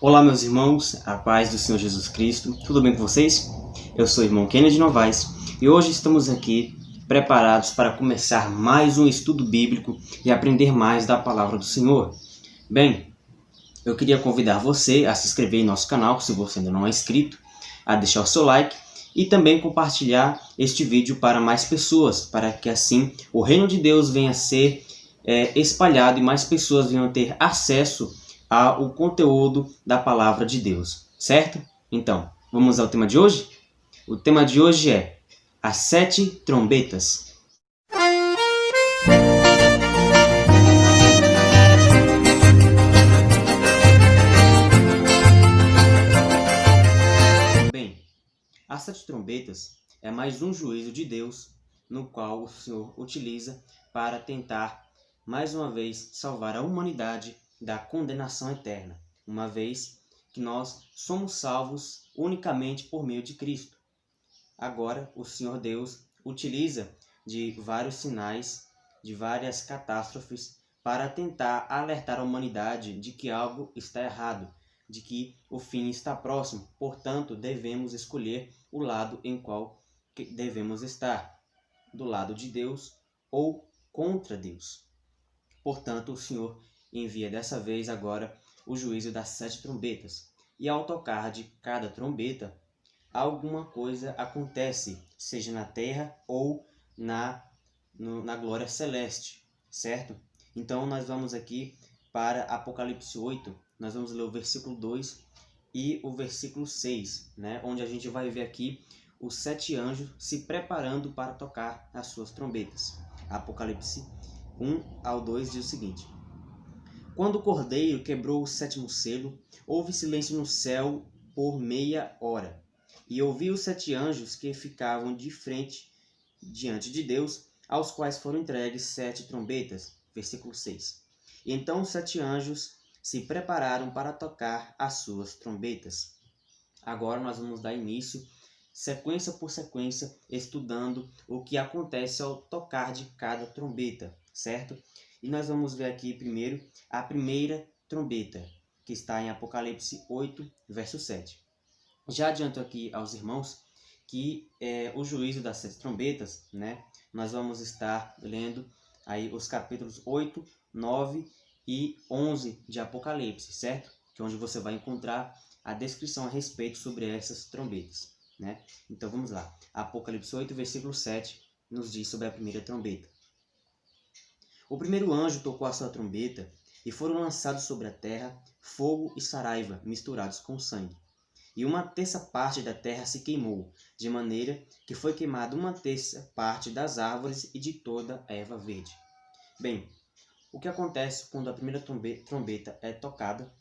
Olá, meus irmãos, a paz do Senhor Jesus Cristo, tudo bem com vocês? Eu sou o irmão Kennedy Novaes e hoje estamos aqui preparados para começar mais um estudo bíblico e aprender mais da palavra do Senhor. Bem, eu queria convidar você a se inscrever em nosso canal, se você ainda não é inscrito, a deixar o seu like e também compartilhar este vídeo para mais pessoas, para que assim o reino de Deus venha a ser espalhado e mais pessoas venham a ter acesso ao conteúdo da palavra de Deus, certo? Então, vamos ao tema de hoje? O tema de hoje é as 7 trombetas. Bem, as 7 trombetas é mais um juízo de Deus, no qual o Senhor utiliza para tentar, mais uma vez, salvar a humanidade da condenação eterna, uma vez que nós somos salvos unicamente por meio de Cristo. Agora, o Senhor Deus utiliza de vários sinais, de várias catástrofes, para tentar alertar a humanidade de que algo está errado, de que o fim está próximo. Portanto, devemos escolher o lado em qual devemos estar, do lado de Deus ou contra Deus. Portanto, o Senhor envia dessa vez agora o juízo das 7 trombetas. E ao tocar de cada trombeta, alguma coisa acontece, seja na terra ou na glória celeste, certo? Então, nós vamos aqui para Apocalipse 8, nós vamos ler o versículo 2 e o versículo 6, né? Onde a gente vai ver aqui os 7 anjos se preparando para tocar as suas trombetas. Apocalipse 1 ao 2 diz o seguinte: Quando o cordeiro quebrou o 7º selo, houve silêncio no céu por meia hora. E ouvi os 7 anjos que ficavam de frente diante de Deus, aos quais foram entregues 7 trombetas. Versículo 6. E então os 7 anjos se prepararam para tocar as suas trombetas. Agora nós vamos dar início, sequência por sequência, estudando o que acontece ao tocar de cada trombeta, certo? E nós vamos ver aqui primeiro a primeira trombeta, que está em Apocalipse 8, verso 7. Já adianto aqui aos irmãos que o juízo das 7 trombetas, né? Nós vamos estar lendo aí os capítulos 8, 9 e 11 de Apocalipse, certo? Que é onde você vai encontrar a descrição a respeito sobre essas trombetas, né? Então vamos lá. Apocalipse 8, versículo 7 nos diz sobre a primeira trombeta. O primeiro anjo tocou a sua trombeta e foram lançados sobre a terra fogo e saraiva misturados com sangue. E 1/3 parte da terra se queimou, de maneira que foi queimada 1/3 parte das árvores e de toda a erva verde. Bem, o que acontece quando a primeira trombeta é tocada?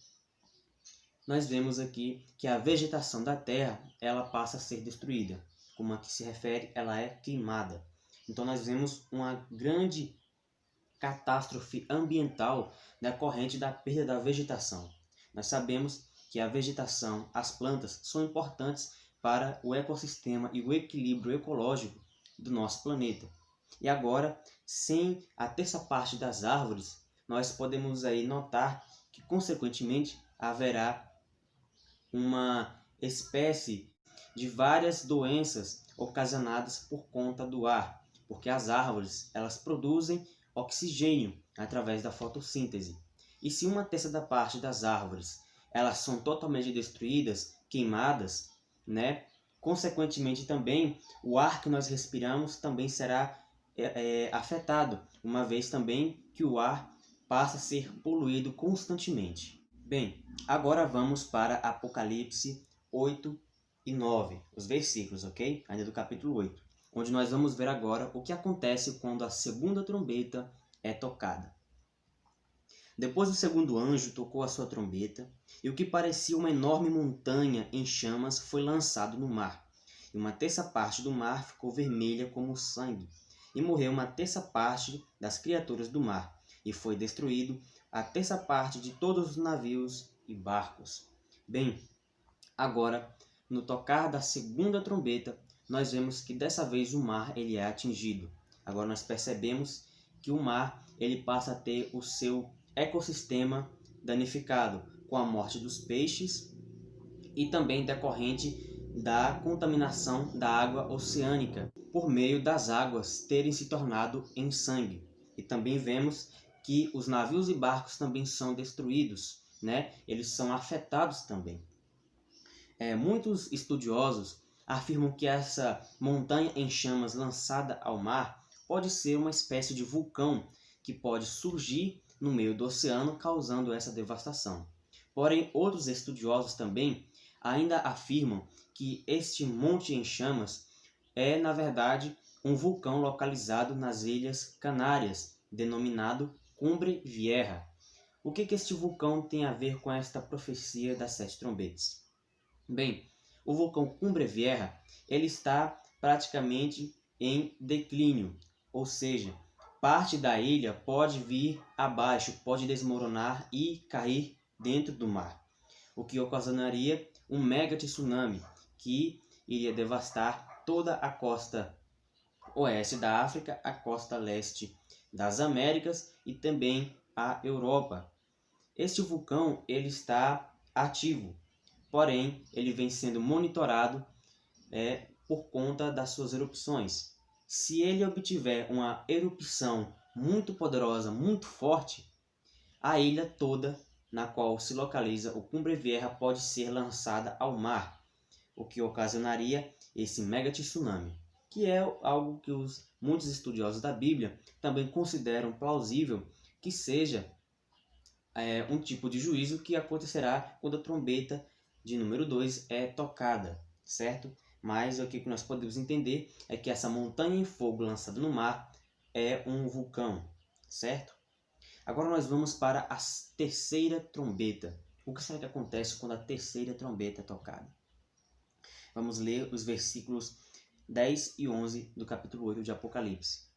Nós vemos aqui que a vegetação da terra ela passa a ser destruída. Como aqui se refere, ela é queimada. Então nós vemos uma grande catástrofe ambiental decorrente da perda da vegetação. Nós sabemos que a vegetação, as plantas, são importantes para o ecossistema e o equilíbrio ecológico do nosso planeta. E agora, sem a 1/3 parte das árvores, nós podemos aí notar que, consequentemente, haverá uma espécie de várias doenças ocasionadas por conta do ar, porque as árvores elas produzem oxigênio através da fotossíntese. E se 1/3 da parte das árvores elas são totalmente destruídas, queimadas, né? Consequentemente também o ar que nós respiramos também será afetado, uma vez também que o ar passa a ser poluído constantemente. Bem, agora vamos para Apocalipse 8 e 9, os versículos, ok? Ainda do capítulo 8, onde nós vamos ver agora o que acontece quando a segunda trombeta é tocada. Depois o segundo anjo tocou a sua trombeta, e o que parecia uma enorme montanha em chamas foi lançado no mar. E 1/3 parte do mar ficou vermelha como sangue, e morreu 1/3 parte das criaturas do mar, e foi destruído a 1/3 parte de todos os navios e barcos. Bem, agora, no tocar da segunda trombeta, nós vemos que dessa vez o mar ele é atingido. Agora nós percebemos que o mar ele passa a ter o seu ecossistema danificado, com a morte dos peixes e também decorrente da contaminação da água oceânica por meio das águas terem se tornado em sangue. E também vemos que os navios e barcos também são destruídos, né? Eles são afetados também. Muitos estudiosos afirmam que essa montanha em chamas lançada ao mar pode ser uma espécie de vulcão que pode surgir no meio do oceano, causando essa devastação. Porém, outros estudiosos também ainda afirmam que este monte em chamas é, na verdade, um vulcão localizado nas Ilhas Canárias, denominado Cumbre Vieja. O que este vulcão tem a ver com esta profecia das 7 trombetas? Bem, o vulcão Cumbre Vieja ele está praticamente em declínio, ou seja, parte da ilha pode vir abaixo, pode desmoronar e cair dentro do mar, o que ocasionaria um mega tsunami que iria devastar toda a costa oeste da África, a costa leste das Américas e também a Europa. Este vulcão ele está ativo, porém ele vem sendo monitorado por conta das suas erupções. Se ele obtiver uma erupção muito poderosa, muito forte, a ilha toda na qual se localiza o Cumbre Vieja pode ser lançada ao mar, o que ocasionaria esse mega tsunami, que é algo que muitos estudiosos da Bíblia também consideram plausível que seja um tipo de juízo que acontecerá quando a trombeta de número 2 é tocada, certo? Mas o que nós podemos entender é que essa montanha em fogo lançada no mar é um vulcão, certo? Agora nós vamos para a terceira trombeta. O que será que acontece quando a terceira trombeta é tocada? Vamos ler os versículos 10 e 11 do capítulo 8 de Apocalipse.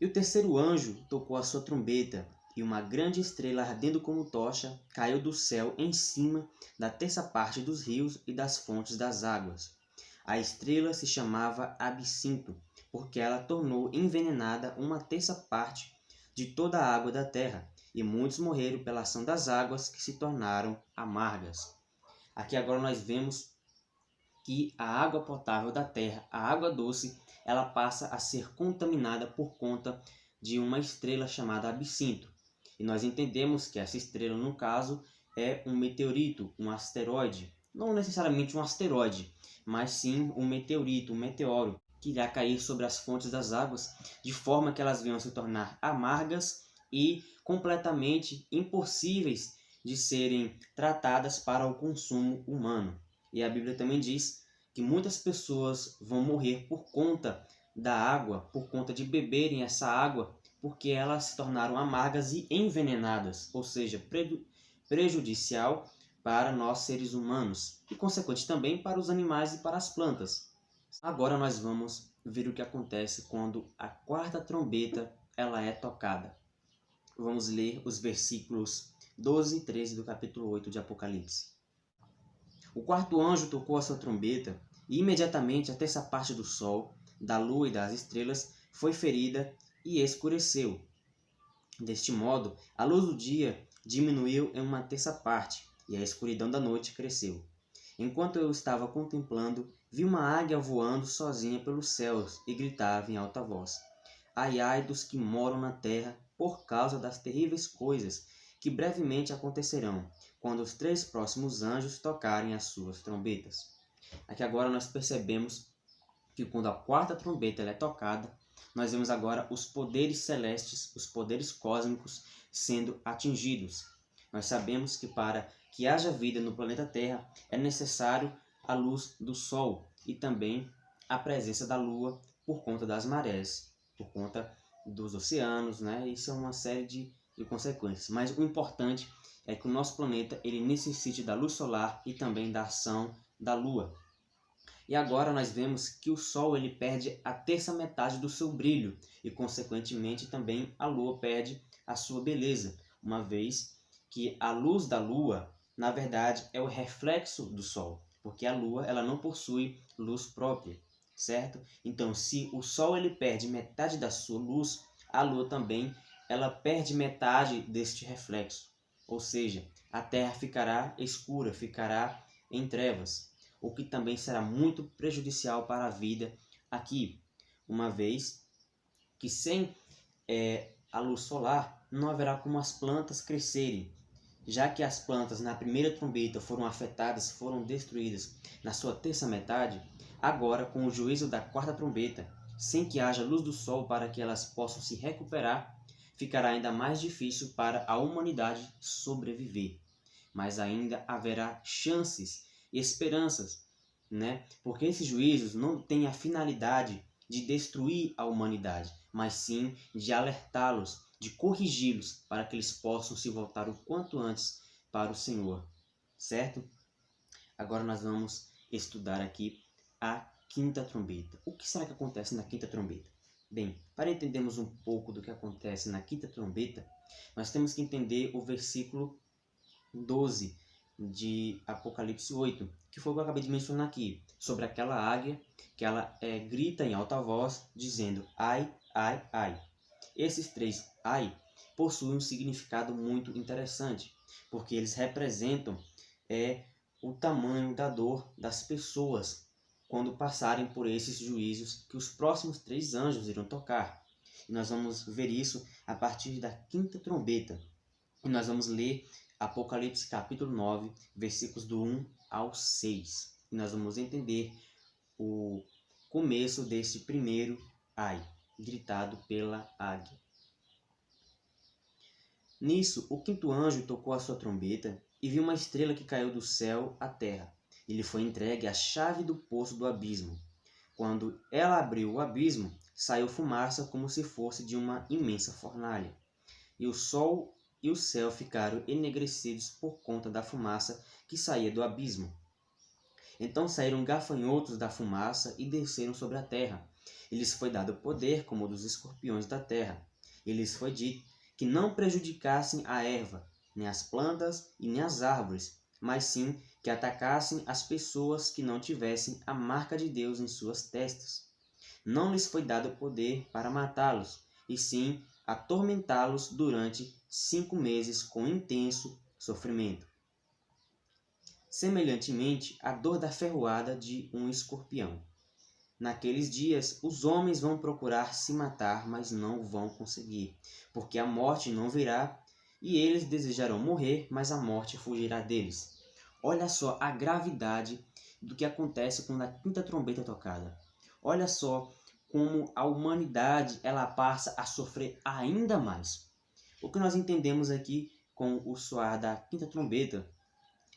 E o terceiro anjo tocou a sua trombeta, e uma grande estrela ardendo como tocha caiu do céu em cima da terça parte dos rios e das fontes das águas. A estrela se chamava Absinto, porque ela tornou envenenada uma terça parte de toda a água da terra, e muitos morreram pela ação das águas que se tornaram amargas. Aqui agora nós vemos que a água potável da terra, a água doce, ela passa a ser contaminada por conta de uma estrela chamada Absinto. E nós entendemos que essa estrela, no caso, é um meteorito, um asteroide. Não necessariamente um asteroide, mas sim um meteorito, um meteoro, que irá cair sobre as fontes das águas, de forma que elas venham se tornar amargas e completamente impossíveis de serem tratadas para o consumo humano. E a Bíblia também diz que muitas pessoas vão morrer por conta da água, por conta de beberem essa água, porque elas se tornaram amargas e envenenadas, ou seja, prejudicial para nós seres humanos e consequente também para os animais e para as plantas. Agora nós vamos ver o que acontece quando a quarta trombeta ela é tocada. Vamos ler os versículos 12 e 13 do capítulo 8 de Apocalipse. O quarto anjo tocou a sua trombeta, e imediatamente a terça parte do sol, da lua e das estrelas foi ferida e escureceu. Deste modo, a luz do dia diminuiu em uma terça parte, e a escuridão da noite cresceu. Enquanto eu estava contemplando, vi uma águia voando sozinha pelos céus e gritava em alta voz: Ai, ai dos que moram na terra, por causa das terríveis coisas que brevemente acontecerão, quando os 3 próximos anjos tocarem as suas trombetas. Aqui agora nós percebemos que quando a quarta trombeta é tocada, nós vemos agora os poderes celestes, os poderes cósmicos sendo atingidos. Nós sabemos que para que haja vida no planeta Terra é necessário a luz do Sol e também a presença da Lua por conta das marés, por conta dos oceanos, né? Isso é uma série de consequências. Mas o importante é que o nosso planeta ele necessite da luz solar e também da ação da Lua. E agora nós vemos que o Sol ele perde a terça metade do seu brilho e, consequentemente, também a Lua perde a sua beleza, uma vez que a luz da Lua, na verdade, é o reflexo do Sol, porque a Lua ela não possui luz própria, certo? Então, se o Sol ele perde metade da sua luz, a Lua também ela perde metade deste reflexo. ou seja, a terra ficará escura, ficará em trevas, o que também será muito prejudicial para a vida aqui, uma vez que sem a luz solar não haverá como as plantas crescerem, já que as plantas na primeira trombeta foram afetadas, foram destruídas na sua terça metade. Agora, com o juízo da quarta trombeta, sem que haja luz do sol para que elas possam se recuperar, ficará ainda mais difícil para a humanidade sobreviver. Mas ainda haverá chances e esperanças, né? Porque esses juízos não têm a finalidade de destruir a humanidade, mas sim de alertá-los, de corrigi-los, para que eles possam se voltar o quanto antes para o Senhor, certo? Agora nós vamos estudar aqui a quinta trombeta. O que será que acontece na quinta trombeta? Bem, para entendermos um pouco do que acontece na quinta trombeta, nós temos que entender o versículo 12 de Apocalipse 8, que foi o que eu acabei de mencionar aqui, sobre aquela águia que ela grita em alta voz, dizendo ai, ai, ai. Esses três ai possuem um significado muito interessante, porque eles representam o tamanho da dor das pessoas quando passarem por esses juízos que os próximos 3 anjos irão tocar. E nós vamos ver isso a partir da quinta trombeta. E nós vamos ler Apocalipse capítulo 9, versículos do 1 ao 6. E nós vamos entender o começo desse primeiro ai, gritado pela águia. Nisso, o quinto anjo tocou a sua trombeta e viu uma estrela que caiu do céu à terra. E lhe foi entregue a chave do poço do abismo. Quando ela abriu o abismo, saiu fumaça como se fosse de uma imensa fornalha. E o sol e o céu ficaram enegrecidos por conta da fumaça que saía do abismo. Então saíram gafanhotos da fumaça e desceram sobre a terra. E lhes foi dado poder como o dos escorpiões da terra. E lhes foi dito que não prejudicassem a erva, nem as plantas e nem as árvores, mas sim que atacassem as pessoas que não tivessem a marca de Deus em suas testas. Não lhes foi dado poder para matá-los, e sim atormentá-los durante 5 meses com intenso sofrimento. Semelhantemente, a dor da ferroada de um escorpião. Naqueles dias, os homens vão procurar se matar, mas não vão conseguir, porque a morte não virá, e eles desejarão morrer, mas a morte fugirá deles. Olha só a gravidade do que acontece quando a quinta trombeta é tocada. Olha só como a humanidade ela passa a sofrer ainda mais. O que nós entendemos aqui com o soar da quinta trombeta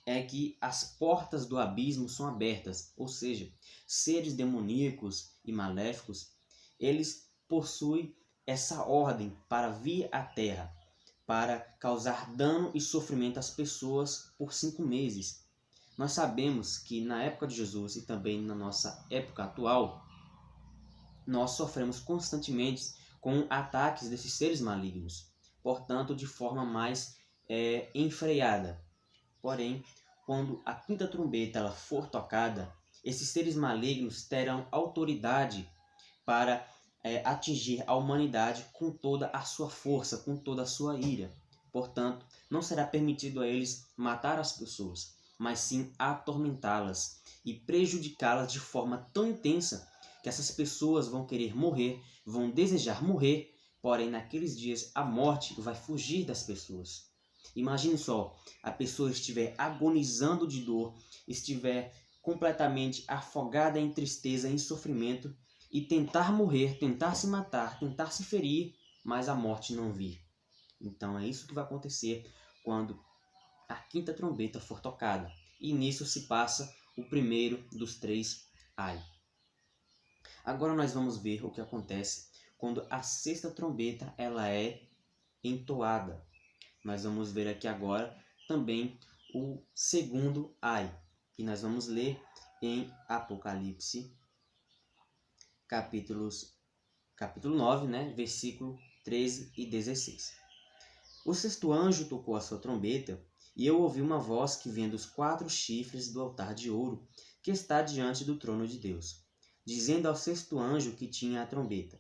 é que as portas do abismo são abertas, ou seja, seres demoníacos e maléficos, eles possuem essa ordem para vir à Terra, para causar dano e sofrimento às pessoas por 5 meses. Nós sabemos que na época de Jesus e também na nossa época atual, nós sofremos constantemente com ataques desses seres malignos, portanto, de forma mais enfreada. Porém, quando a quinta trombeta ela for tocada, esses seres malignos terão autoridade para atingir a humanidade com toda a sua força, com toda a sua ira. Portanto, não será permitido a eles matar as pessoas, mas sim atormentá-las e prejudicá-las de forma tão intensa que essas pessoas vão querer morrer, vão desejar morrer, porém naqueles dias a morte vai fugir das pessoas. Imagine só, a pessoa estiver agonizando de dor, estiver completamente afogada em tristeza, em sofrimento, e tentar morrer, tentar se matar, tentar se ferir, mas a morte não vir. Então é isso que vai acontecer quando a quinta trombeta for tocada. E nisso se passa o primeiro dos 3 ai. Agora nós vamos ver o que acontece quando a sexta trombeta ela é entoada. Nós vamos ver aqui agora também o segundo ai. E nós vamos ler em Apocalipse, capítulo 9, né? Versículo 13 e 16. O sexto anjo tocou a sua trombeta, e eu ouvi uma voz que vinha dos 4 chifres do altar de ouro que está diante do trono de Deus, dizendo ao sexto anjo que tinha a trombeta: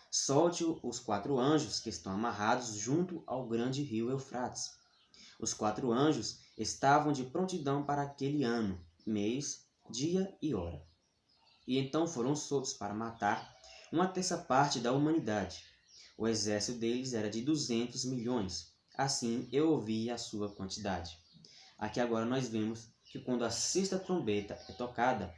solte os 4 anjos que estão amarrados junto ao grande rio Eufrates. Os 4 anjos estavam de prontidão para aquele ano, mês, dia e hora. E então foram soltos para matar 1/3 da humanidade. O exército deles era de 200 milhões. Assim eu ouvi a sua quantidade. Aqui agora nós vemos que quando a 6ª trombeta é tocada,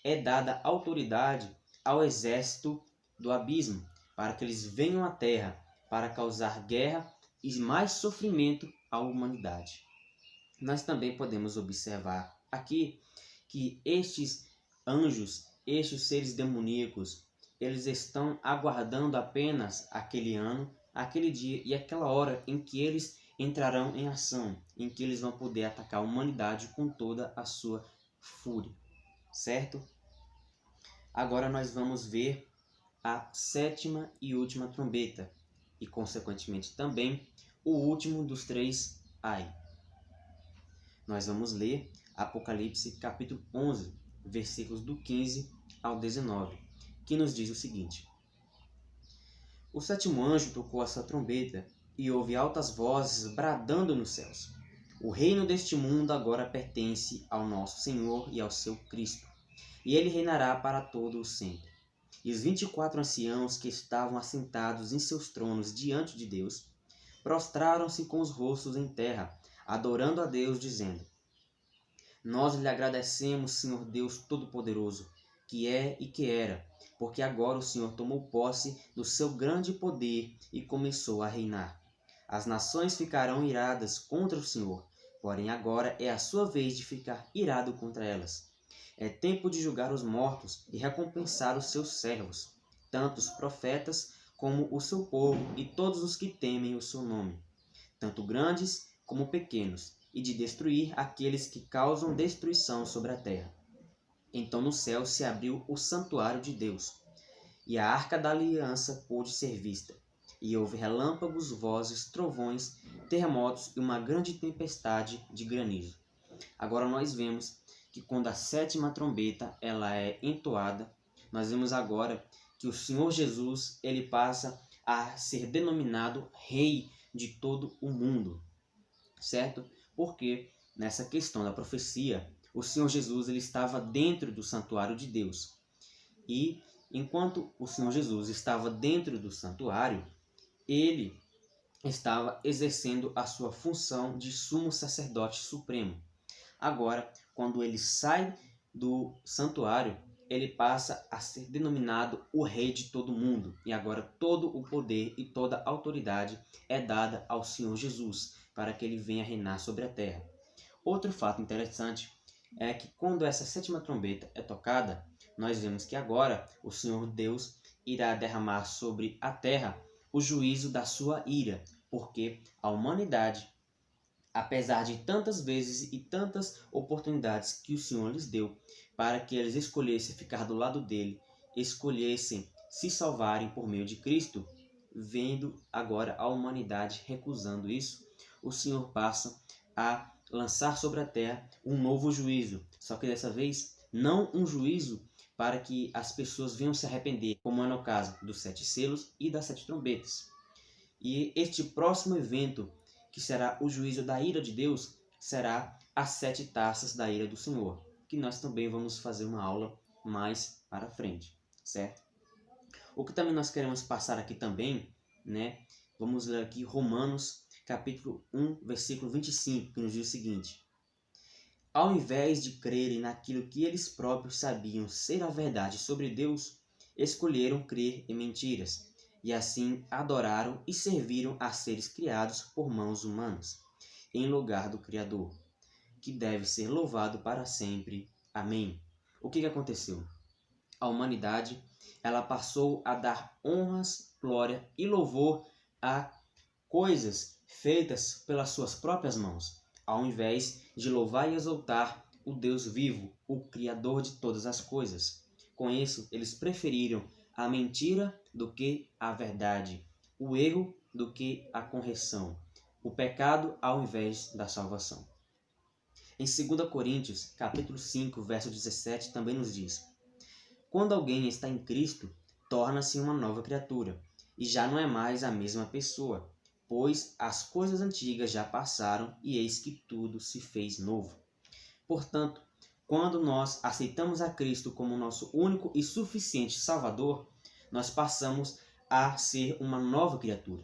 é dada autoridade ao exército do abismo, para que eles venham à terra, para causar guerra e mais sofrimento à humanidade. Nós também podemos observar aqui que estes anjos, estes seres demoníacos, eles estão aguardando apenas aquele ano, aquele dia e aquela hora em que eles entrarão em ação, em que eles vão poder atacar a humanidade com toda a sua fúria, certo? Agora nós vamos ver a 7ª e última trombeta e, consequentemente, também o último dos 3 ai. Nós vamos ler Apocalipse capítulo 11, versículos do 15 ao 19, que nos diz o seguinte: O 7º anjo tocou a sua trombeta e houve altas vozes bradando nos céus: O reino deste mundo agora pertence ao nosso Senhor e ao seu Cristo, e ele reinará para todo o sempre. E os 24 anciãos que estavam assentados em seus tronos diante de Deus, prostraram-se com os rostos em terra, adorando a Deus, dizendo: Nós lhe agradecemos, Senhor Deus Todo-Poderoso, que é e que era, porque agora o Senhor tomou posse do seu grande poder e começou a reinar. As nações ficarão iradas contra o Senhor, porém agora é a sua vez de ficar irado contra elas. É tempo de julgar os mortos e recompensar os seus servos, tanto os profetas como o seu povo e todos os que temem o seu nome, tanto grandes como pequenos, e de destruir aqueles que causam destruição sobre a terra. Então no céu se abriu o santuário de Deus, e a arca da aliança pôde ser vista. E houve relâmpagos, vozes, trovões, terremotos e uma grande tempestade de granizo. Agora nós vemos que quando a 7ª trombeta ela é entoada, nós vemos agora que o Senhor Jesus ele passa a ser denominado Rei de todo o mundo, certo? Porque nessa questão da profecia, o Senhor Jesus ele estava dentro do santuário de Deus. E enquanto o Senhor Jesus estava dentro do santuário, ele estava exercendo a sua função de sumo sacerdote supremo. Agora, quando ele sai do santuário, ele passa a ser denominado o Rei de todo mundo. E agora todo o poder e toda a autoridade é dada ao Senhor Jesus, para que ele venha reinar sobre a terra. Outro fato interessante é que quando essa 7ª trombeta é tocada, nós vemos que agora o Senhor Deus irá derramar sobre a terra o juízo da sua ira, porque a humanidade, apesar de tantas vezes e tantas oportunidades que o Senhor lhes deu para que eles escolhessem ficar do lado dele, escolhessem se salvarem por meio de Cristo, vendo agora a humanidade recusando isso, o Senhor passa a lançar sobre a terra um novo juízo. Só que dessa vez, não um juízo para que as pessoas venham se arrepender, como é no caso dos 7 selos e das 7 trombetas. E este próximo evento, que será o juízo da ira de Deus, será as 7 taças da ira do Senhor, que nós também vamos fazer uma aula mais para frente, certo? O que também nós queremos passar aqui também, né? Vamos ler aqui Romanos, capítulo 1, versículo 25, que nos diz o seguinte: Ao invés de crerem naquilo que eles próprios sabiam ser a verdade sobre Deus, escolheram crer em mentiras, e assim adoraram e serviram a seres criados por mãos humanas, em lugar do Criador, que deve ser louvado para sempre. Amém. O que aconteceu? A humanidade ela passou a dar honras, glória e louvor a coisas feitas pelas suas próprias mãos, ao invés de louvar e exaltar o Deus vivo, o Criador de todas as coisas. Com isso, eles preferiram a mentira do que a verdade, o erro do que a correção, o pecado ao invés da salvação. Em 2 Coríntios, capítulo 5, verso 17, também nos diz: Quando alguém está em Cristo, torna-se uma nova criatura, e já não é mais a mesma pessoa. pois as coisas antigas já passaram e eis que tudo se fez novo. Portanto, quando nós aceitamos a Cristo como nosso único e suficiente Salvador, nós passamos a ser uma nova criatura.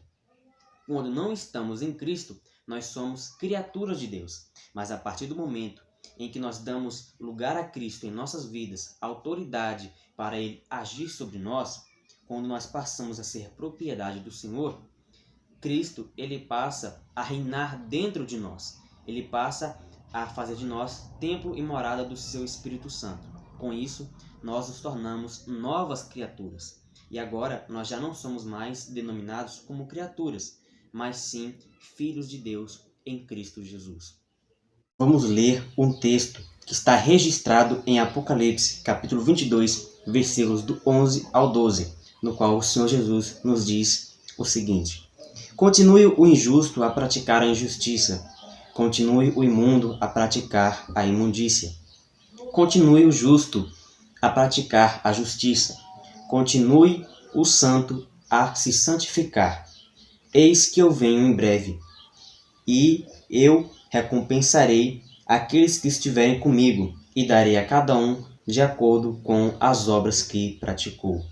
Quando não estamos em Cristo, nós somos criaturas de Deus. Mas a partir do momento em que nós damos lugar a Cristo em nossas vidas, autoridade para Ele agir sobre nós, quando nós passamos a ser propriedade do Senhor, Cristo, Ele passa a reinar dentro de nós. Ele passa a fazer de nós templo e morada do seu Espírito Santo. Com isso, nós nos tornamos novas criaturas. E agora, nós já não somos mais denominados como criaturas, mas sim filhos de Deus em Cristo Jesus. Vamos ler um texto que está registrado em Apocalipse, capítulo 22, versículos do 11 ao 12, no qual o Senhor Jesus nos diz o seguinte: Continue o injusto a praticar a injustiça, continue o imundo a praticar a imundícia, continue o justo a praticar a justiça, continue o santo a se santificar. Eis que eu venho em breve, e eu recompensarei aqueles que estiverem comigo, e darei a cada um de acordo com as obras que praticou.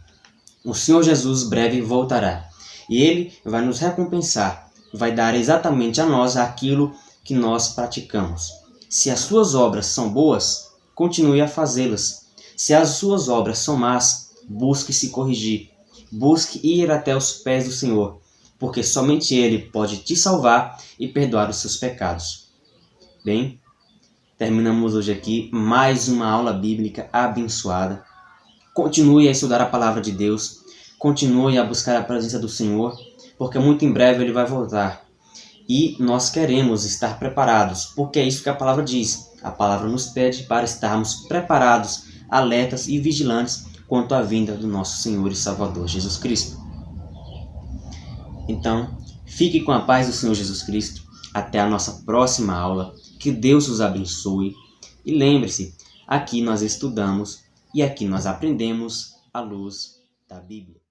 O Senhor Jesus breve voltará, e Ele vai nos recompensar, vai dar exatamente a nós aquilo que nós praticamos. Se as suas obras são boas, continue a fazê-las. Se as suas obras são más, busque se corrigir. Busque ir até os pés do Senhor, porque somente Ele pode te salvar e perdoar os seus pecados. Bem, terminamos hoje aqui mais uma aula bíblica abençoada. Continue a estudar a palavra de Deus, continue a buscar a presença do Senhor, porque muito em breve Ele vai voltar. E nós queremos estar preparados, porque é isso que a palavra diz. A palavra nos pede para estarmos preparados, alertas e vigilantes quanto à vinda do nosso Senhor e Salvador Jesus Cristo. Então, fique com a paz do Senhor Jesus Cristo. Até a nossa próxima aula. Que Deus os abençoe. E lembre-se, aqui nós estudamos e aqui nós aprendemos à luz da Bíblia.